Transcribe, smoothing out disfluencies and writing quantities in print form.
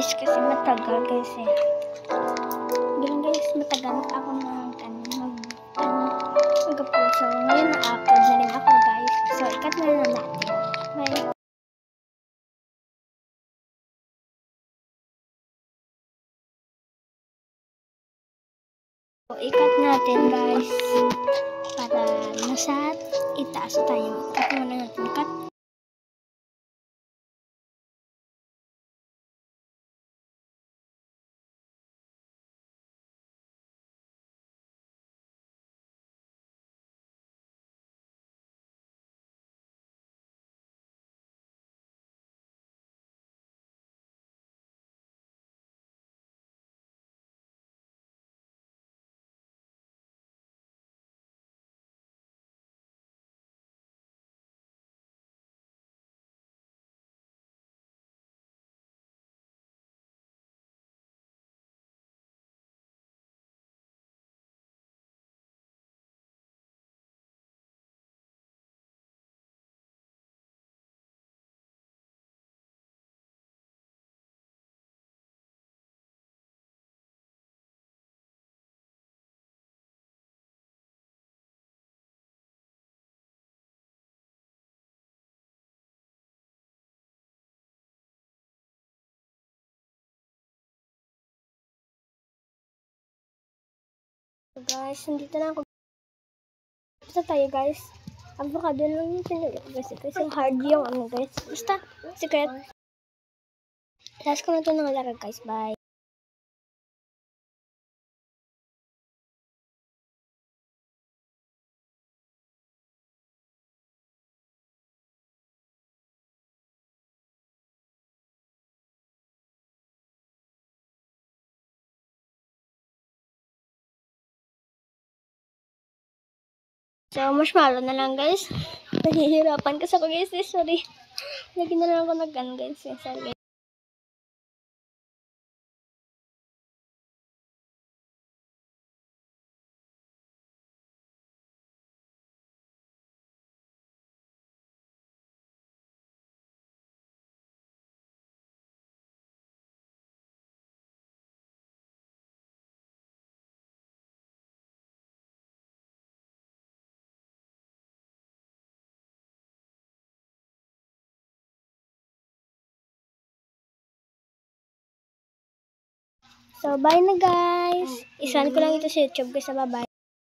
guys kasi matagal guys eh. Ganun guys, matagal ako mag-upload. So ngayon na-upload na rin ako guys. So ikat na lang natin. Bye. So ikat natin guys. Para nasa itaas tayo. Ikat muna natin. Cut. So guys, nandito na ako. Basta tayo guys. Avocado lang yung pinili ko guys. Kasi hard yung ano guys. Basta, secret. Last ko na ito ng larag guys. Bye. So, marshmallow na lang guys. Nahihirapan kasi ako guys. Sorry. Lagi na lang ako nag-gun guys. Sorry guys. So, bye na guys. Isan ko lang ito sa YouTube guys sa bye.